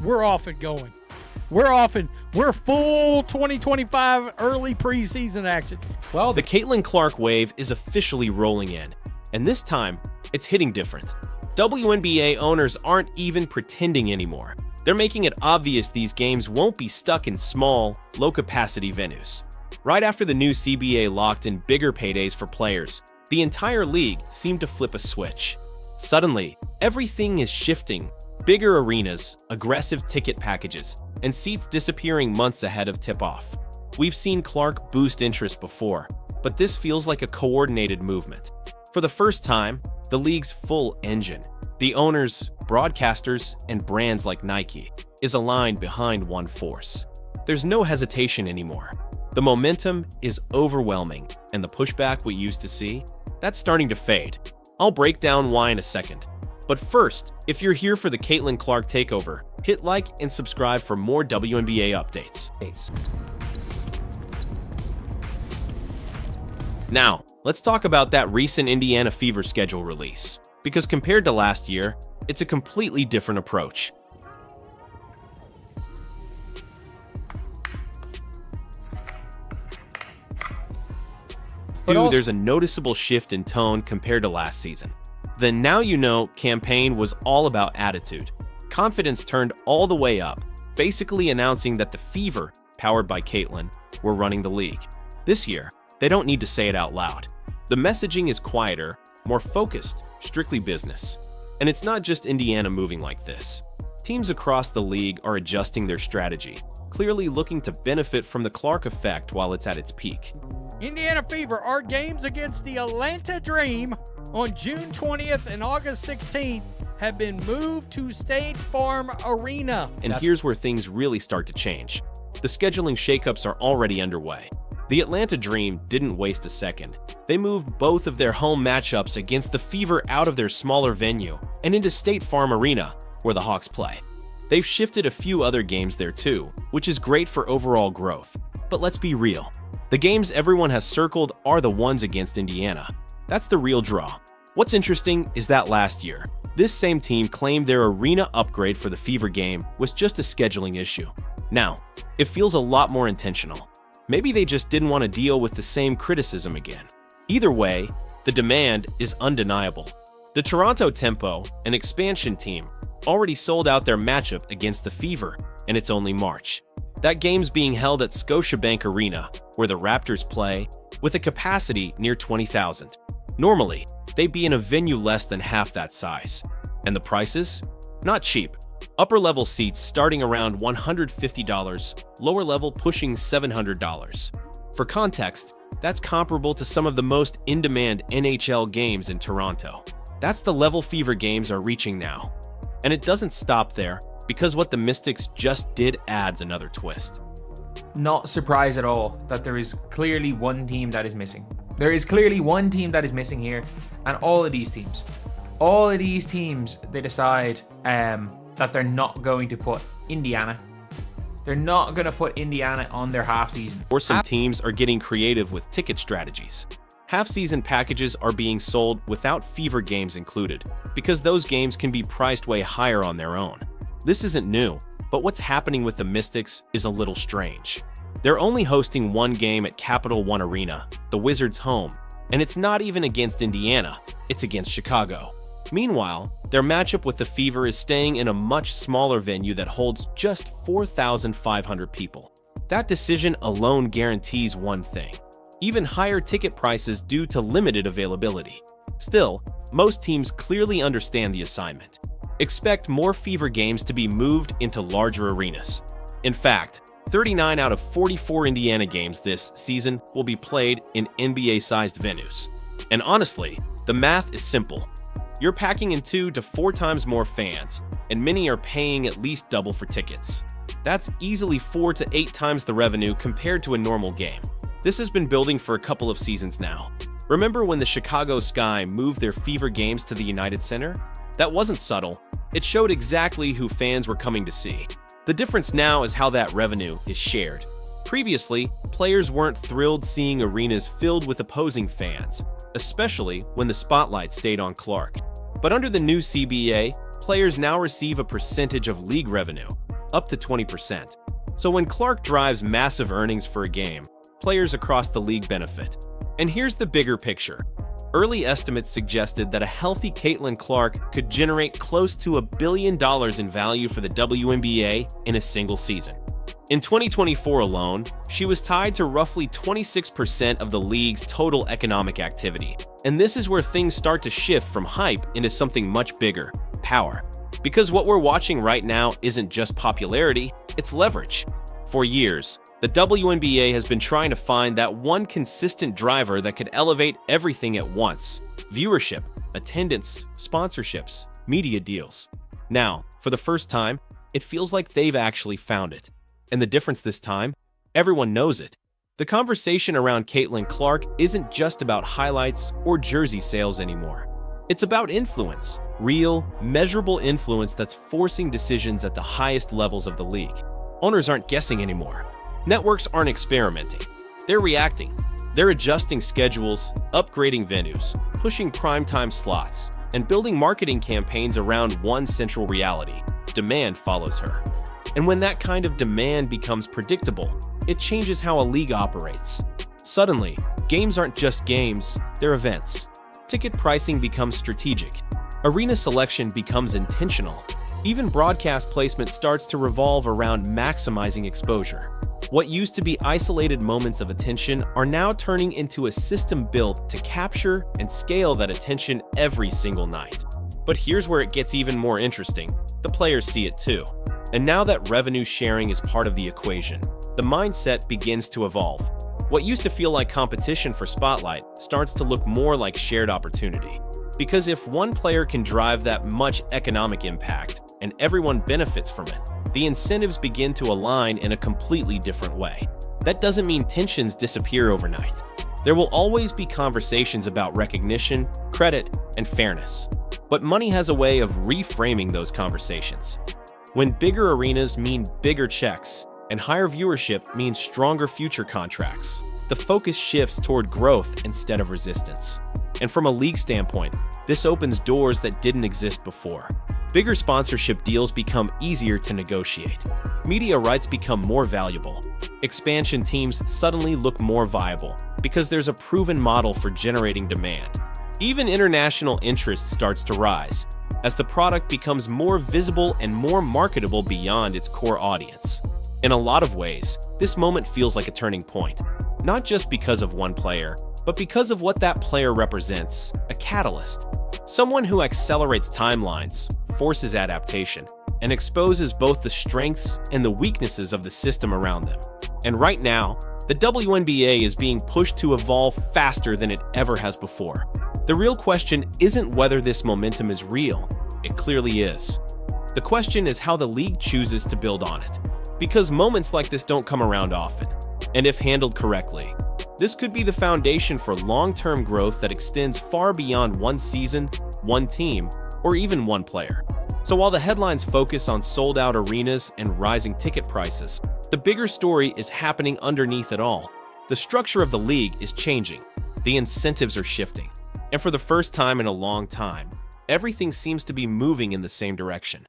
we're off and going. We're full 2025 early preseason action. Well, the Caitlin Clark wave is officially rolling in, and this time, it's hitting different. WNBA owners aren't even pretending anymore. They're making it obvious these games won't be stuck in small, low-capacity venues. Right after the new CBA locked in bigger paydays for players, the entire league seemed to flip a switch. Suddenly, everything is shifting. Bigger arenas, aggressive ticket packages, and seats disappearing months ahead of tip-off. We've seen Clark boost interest before, but this feels like a coordinated movement. For the first time, the league's full engine, the owners, broadcasters, and brands like Nike, is aligned behind one force. There's no hesitation anymore. The momentum is overwhelming, and the pushback we used to see, that's starting to fade. I'll break down why in a second. But first, if you're here for the Caitlin Clark takeover, hit like and subscribe for more WNBA updates. Now, let's talk about that recent Indiana Fever schedule release, because compared to last year, it's a completely different approach. There's a noticeable shift in tone compared to last season. The Now You Know campaign was all about attitude. Confidence turned all the way up, basically announcing that the Fever, powered by Caitlin, were running the league. This year, they don't need to say it out loud. The messaging is quieter, more focused, strictly business. And it's not just Indiana moving like this. Teams across the league are adjusting their strategy, clearly looking to benefit from the Clark effect while it's at its peak. Indiana Fever, our games against the Atlanta Dream on June 20th and August 16th have been moved to State Farm Arena. And here's where things really start to change. The scheduling shakeups are already underway. The Atlanta Dream didn't waste a second. They moved both of their home matchups against the Fever out of their smaller venue and into State Farm Arena, where the Hawks play. They've shifted a few other games there too, which is great for overall growth. But let's be real. The games everyone has circled are the ones against Indiana. That's the real draw. What's interesting is that last year, this same team claimed their arena upgrade for the Fever game was just a scheduling issue. Now, it feels a lot more intentional. Maybe they just didn't want to deal with the same criticism again. Either way, the demand is undeniable. The Toronto Tempo, an expansion team, already sold out their matchup against the Fever, and it's only March. That game's being held at Scotiabank Arena, where the Raptors play, with a capacity near 20,000. Normally, they'd be in a venue less than half that size. And the prices? Not cheap. Upper-level seats starting around $150, lower level pushing $700. For context, that's comparable to some of the most in-demand NHL games in Toronto. That's the level Fever games are reaching now. And it doesn't stop there, because what the Mystics just did adds another twist. Not surprised at all that there is clearly one team that is missing. There is clearly one team that is missing here, and all of these teams, they decide that they're not going to put Indiana. They're not going to put Indiana on their half season. Or some teams are getting creative with ticket strategies. Half-season packages are being sold without Fever games included, because those games can be priced way higher on their own. This isn't new, but what's happening with the Mystics is a little strange. They're only hosting one game at Capital One Arena, the Wizards' home, and it's not even against Indiana, it's against Chicago. Meanwhile, their matchup with the Fever is staying in a much smaller venue that holds just 4,500 people. That decision alone guarantees one thing: even higher ticket prices due to limited availability. Still, most teams clearly understand the assignment. Expect more Fever games to be moved into larger arenas. In fact, 39 out of 44 Indiana games this season will be played in NBA-sized venues. And honestly, the math is simple. You're packing in 2 to 4 times more fans, and many are paying at least double for tickets. That's easily 4 to 8 times the revenue compared to a normal game. This has been building for a couple of seasons now. Remember when the Chicago Sky moved their Fever games to the United Center? That wasn't subtle. It showed exactly who fans were coming to see. The difference now is how that revenue is shared. Previously, players weren't thrilled seeing arenas filled with opposing fans, especially when the spotlight stayed on Clark. But under the new CBA, players now receive a percentage of league revenue, up to 20%. So when Clark drives massive earnings for a game, players across the league benefit. And here's the bigger picture. Early estimates suggested that a healthy Caitlin Clark could generate close to $1 billion in value for the WNBA in a single season. In 2024 alone, she was tied to roughly 26% of the league's total economic activity. And this is where things start to shift from hype into something much bigger: power. Because what we're watching right now isn't just popularity, it's leverage. For years, the WNBA has been trying to find that one consistent driver that could elevate everything at once: viewership, attendance, sponsorships, media deals. Now, for the first time, it feels like they've actually found it. And the difference this time? Everyone knows it. The conversation around Caitlin Clark isn't just about highlights or jersey sales anymore. It's about influence, real, measurable influence that's forcing decisions at the highest levels of the league. Owners aren't guessing anymore. Networks aren't experimenting. They're reacting. They're adjusting schedules, upgrading venues, pushing primetime slots, and building marketing campaigns around one central reality: demand follows her. And when that kind of demand becomes predictable, it changes how a league operates. Suddenly, games aren't just games, they're events. Ticket pricing becomes strategic. Arena selection becomes intentional. Even broadcast placement starts to revolve around maximizing exposure. What used to be isolated moments of attention are now turning into a system built to capture and scale that attention every single night. But here's where it gets even more interesting. The players see it too. And now that revenue sharing is part of the equation, the mindset begins to evolve. What used to feel like competition for spotlight starts to look more like shared opportunity. Because if one player can drive that much economic impact and everyone benefits from it, the incentives begin to align in a completely different way. That doesn't mean tensions disappear overnight. There will always be conversations about recognition, credit, and fairness. But money has a way of reframing those conversations. When bigger arenas mean bigger checks and higher viewership means stronger future contracts, the focus shifts toward growth instead of resistance. And from a league standpoint, this opens doors that didn't exist before. Bigger sponsorship deals become easier to negotiate. Media rights become more valuable. Expansion teams suddenly look more viable because there's a proven model for generating demand. Even international interest starts to rise as the product becomes more visible and more marketable beyond its core audience. In a lot of ways, this moment feels like a turning point, not just because of one player, but because of what that player represents: a catalyst. Someone who accelerates timelines, forces adaptation, and exposes both the strengths and the weaknesses of the system around them. And right now, the WNBA is being pushed to evolve faster than it ever has before. The real question isn't whether this momentum is real. It clearly is. The question is how the league chooses to build on it. Because moments like this don't come around often. And if handled correctly, this could be the foundation for long-term growth that extends far beyond one season, one team, or even one player. So while the headlines focus on sold-out arenas and rising ticket prices, the bigger story is happening underneath it all. The structure of the league is changing. The incentives are shifting. And for the first time in a long time, everything seems to be moving in the same direction.